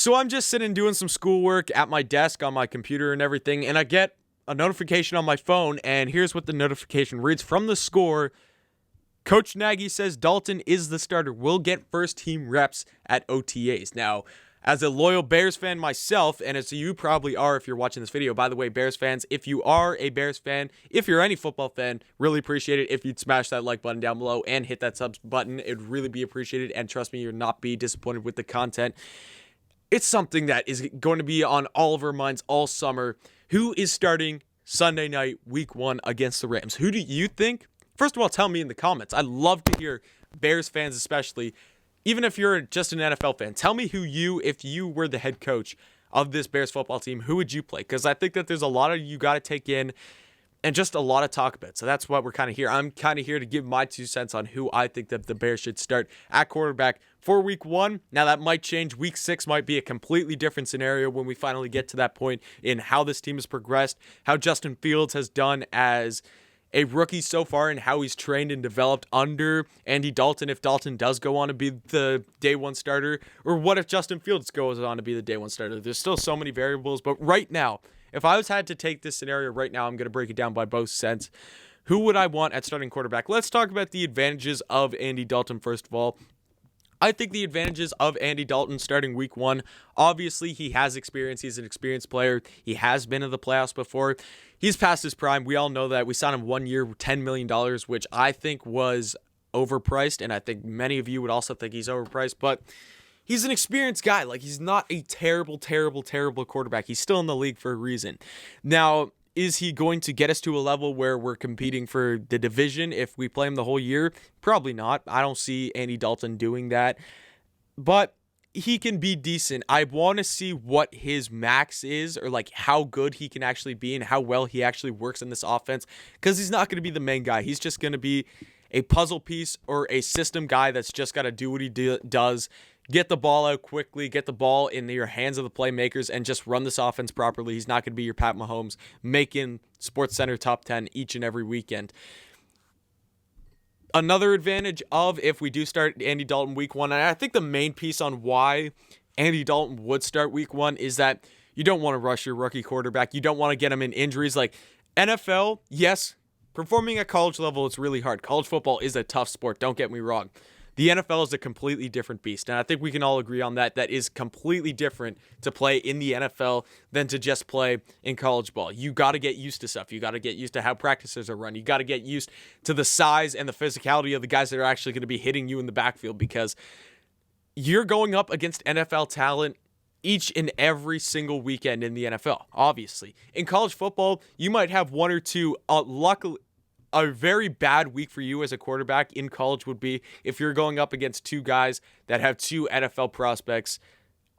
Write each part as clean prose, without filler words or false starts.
So I'm just sitting doing some schoolwork at my desk on my computer and everything, and I get a notification on my phone, and here's what the notification reads. From the score, Coach Nagy says Dalton is the starter. Will get first-team reps at OTAs. Now, as a loyal Bears fan myself, and as you probably are if you're watching this video, by the way, Bears fans, if you are a Bears fan, if you're any football fan, really appreciate it if you'd smash that like button down below and hit that subs button. It'd really be appreciated, and trust me, you'll not be disappointed with the content. It's something that is going to be on all of our minds all summer. Who is starting Sunday night, week 1 against the Rams? Who do you think? First of all, tell me in the comments. I'd love to hear, Bears fans especially, even if you're just an NFL fan, tell me if you were the head coach of this Bears football team, who would you play? Because I think that there's a lot of you got to take in and just a lot of talk about. So that's what we're kind of here. I'm kind of here to give my 2 cents on who I think that the Bears should start at quarterback for week 1. Now that might change. Week 6 might be a completely different scenario when we finally get to that point in how this team has progressed, how Justin Fields has done as a rookie so far, and how he's trained and developed under Andy Dalton, if Dalton does go on to be the day 1 starter, or what if Justin Fields goes on to be the day 1 starter. There's still so many variables, but right now, if I had to take this scenario right now, I'm going to break it down by both sense. Who would I want at starting quarterback? Let's talk about the advantages of Andy Dalton first of all. I think the advantages of Andy Dalton starting week 1, obviously he has experience. He's an experienced player. He has been in the playoffs before. He's past his prime. We all know that. We signed him 1 year, $10 million, which I think was overpriced, and I think many of you would also think he's overpriced, but he's an experienced guy. Like, he's not a terrible quarterback. He's still in the league for a reason. Now, is he going to get us to a level where we're competing for the division if we play him the whole year? Probably not. I don't see Andy Dalton doing that. But he can be decent. I want to see what his max is, or like how good he can actually be and how well he actually works in this offense, because he's not going to be the main guy. He's just going to be a puzzle piece or a system guy that's just got to do what he does. Get the ball out quickly, get the ball in your hands of the playmakers, and just run this offense properly. He's not going to be your Pat Mahomes making SportsCenter top 10 each and every weekend. Another advantage of if we do start Andy Dalton week 1, and I think the main piece on why Andy Dalton would start week 1 is that you don't want to rush your rookie quarterback. You don't want to get him in injuries. Like NFL, yes, performing at college level is really hard. College football is a tough sport, don't get me wrong. The NFL is a completely different beast, and I think we can all agree on that. That is completely different to play in the NFL than to just play in college ball. You got to get used to stuff. You got to get used to how practices are run. You got to get used to the size and the physicality of the guys that are actually going to be hitting you in the backfield, because you're going up against NFL talent each and every single weekend in the NFL, obviously. In college football, you might have 1 or 2, luckily, a very bad week for you as a quarterback in college would be if you're going up against 2 guys that have 2 NFL prospects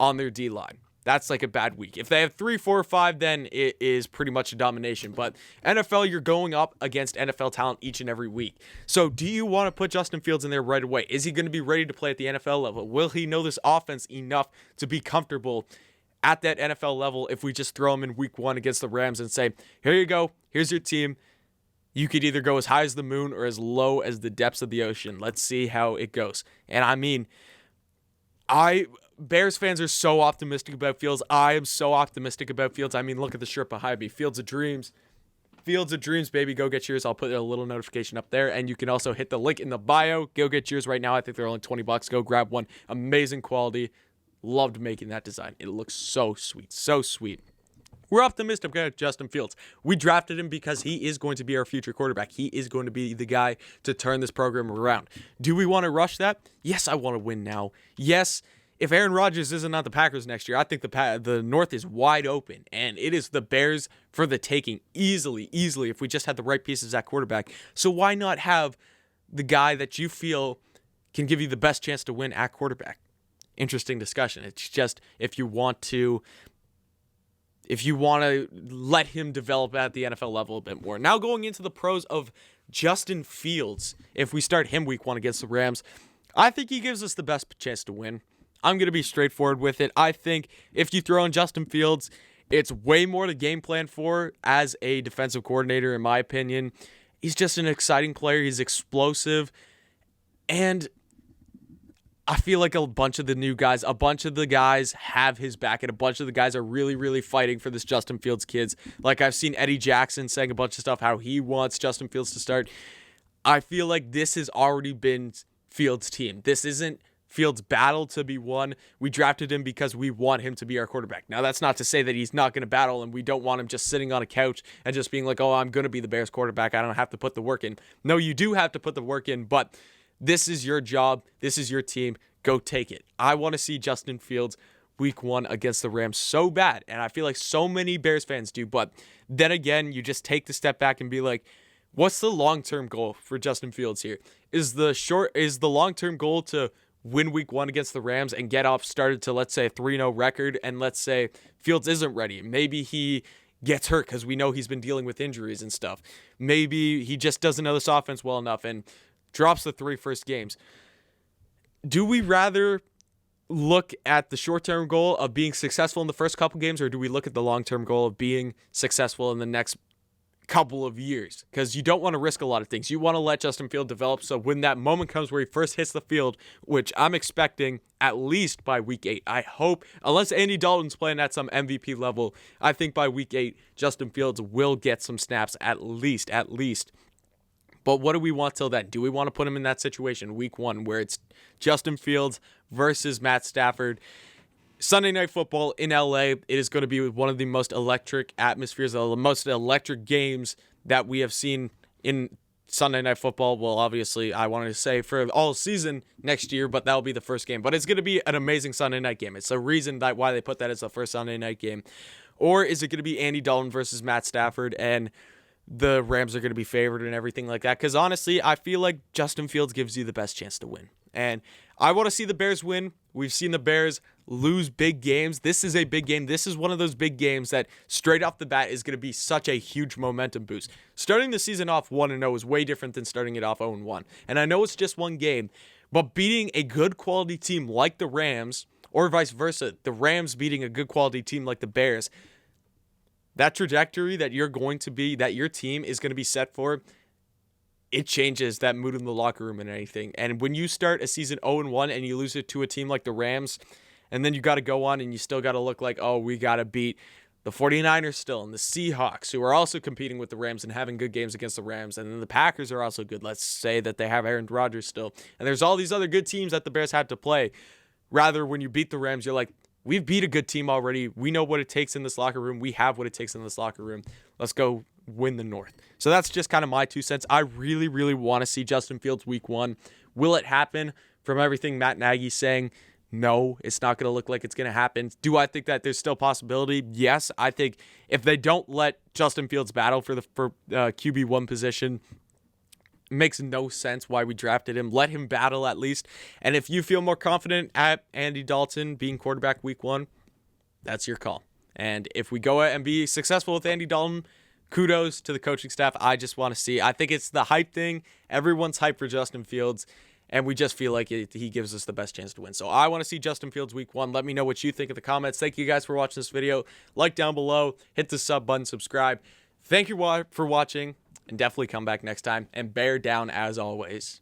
on their D-line. That's like a bad week. If they have 3, 4, or 5, then it is pretty much a domination. But NFL, you're going up against NFL talent each and every week. So do you want to put Justin Fields in there right away? Is he going to be ready to play at the NFL level? Will he know this offense enough to be comfortable at that NFL level if we just throw him in week 1 against the Rams and say, here you go, here's your team. You could either go as high as the moon or as low as the depths of the ocean. Let's see how it goes. And I mean, Bears fans are so optimistic about Fields. I am so optimistic about Fields. I mean, look at the shirt behind me. Fields of Dreams. Fields of Dreams, baby. Go get yours. I'll put a little notification up there. And you can also hit the link in the bio. Go get yours right now. I think they're only $20. Go grab one. Amazing quality. Loved making that design. It looks so sweet. So sweet. We're optimistic about Justin Fields. We drafted him because he is going to be our future quarterback. He is going to be the guy to turn this program around. Do we want to rush that? Yes, I want to win now. Yes, if Aaron Rodgers isn't on the Packers next year, I think the North is wide open, and it is the Bears for the taking easily, if we just had the right pieces at quarterback. So why not have the guy that you feel can give you the best chance to win at quarterback? Interesting discussion. It's just if you want to let him develop at the NFL level a bit more. Now going into the pros of Justin Fields, if we start him week 1 against the Rams, I think he gives us the best chance to win. I'm going to be straightforward with it. I think if you throw in Justin Fields, it's way more to game plan for as a defensive coordinator, in my opinion. He's just an exciting player. He's explosive. And I feel like a bunch of the guys have his back, and a bunch of the guys are really, really fighting for this Justin Fields kids. Like I've seen Eddie Jackson saying a bunch of stuff, how he wants Justin Fields to start. I feel like this has already been Fields' team. This isn't Fields' battle to be won. We drafted him because we want him to be our quarterback. Now, that's not to say that he's not going to battle and we don't want him just sitting on a couch and just being like, oh, I'm going to be the Bears quarterback. I don't have to put the work in. No, you do have to put the work in, but this is your job. This is your team. Go take it. I want to see Justin Fields week 1 against the Rams so bad, and I feel like so many Bears fans do, but then again, you just take the step back and be like, what's the long-term goal for Justin Fields here? Is the long-term goal to win week 1 against the Rams and get off started to, let's say, a 3-0 record, and let's say Fields isn't ready. Maybe he gets hurt because we know he's been dealing with injuries and stuff. Maybe he just doesn't know this offense well enough and drops the 3 first games. Do we rather look at the short-term goal of being successful in the first couple games, or do we look at the long-term goal of being successful in the next couple of years? Because you don't want to risk a lot of things. You want to let Justin Fields develop, so when that moment comes where he first hits the field, which I'm expecting at least by week 8, I hope, unless Andy Dalton's playing at some MVP level, I think by week 8, Justin Fields will get some snaps at least. But what do we want till then? Do we want to put him in that situation, week 1, where it's Justin Fields versus Matt Stafford? Sunday Night Football in LA, it is going to be one of the most electric atmospheres, the most electric games that we have seen in Sunday Night Football. Well, obviously, I wanted to say for all season next year, but that'll be the first game. But it's going to be an amazing Sunday night game. It's the reason that why they put that as the first Sunday night game. Or is it going to be Andy Dalton versus Matt Stafford, and the Rams are going to be favored and everything like that? Because honestly, I feel like Justin Fields gives you the best chance to win. And I want to see the Bears win. We've seen the Bears lose big games. This is a big game. This is one of those big games that straight off the bat is going to be such a huge momentum boost. Starting the season off 1-0 is way different than starting it off 0-1. And I know it's just one game, but beating a good quality team like the Rams, or vice versa, the Rams beating a good quality team like the Bears, that trajectory that you're going to be, that your team is going to be set for, it changes that mood in the locker room and anything. And when you start a season 0-1 and you lose it to a team like the Rams, and then you got to go on and you still got to look like, oh, we got to beat the 49ers still, and the Seahawks, who are also competing with the Rams and having good games against the Rams, and then the Packers are also good. Let's say that they have Aaron Rodgers still. And there's all these other good teams that the Bears have to play. Rather, when you beat the Rams, you're like, we've beat a good team already. We know what it takes in this locker room. We have what it takes in this locker room. Let's go win the North. So that's just kind of my 2 cents. I really, really want to see Justin Fields week 1. Will it happen? From everything Matt Nagy's saying, no, it's not going to look like it's going to happen. Do I think that there's still possibility? Yes. I think if they don't let Justin Fields battle for QB1 position, it makes no sense why we drafted him. Let him battle at least. And if you feel more confident at Andy Dalton being quarterback week 1, that's your call. And if we go and be successful with Andy Dalton, kudos to the coaching staff. I just want to see. I think it's the hype thing. Everyone's hyped for Justin Fields, and we just feel like he gives us the best chance to win. So I want to see Justin Fields week 1. Let me know what you think in the comments. Thank you guys for watching this video. Like down below. Hit the sub button. Subscribe. Thank you for watching. And definitely come back next time. And bear down as always.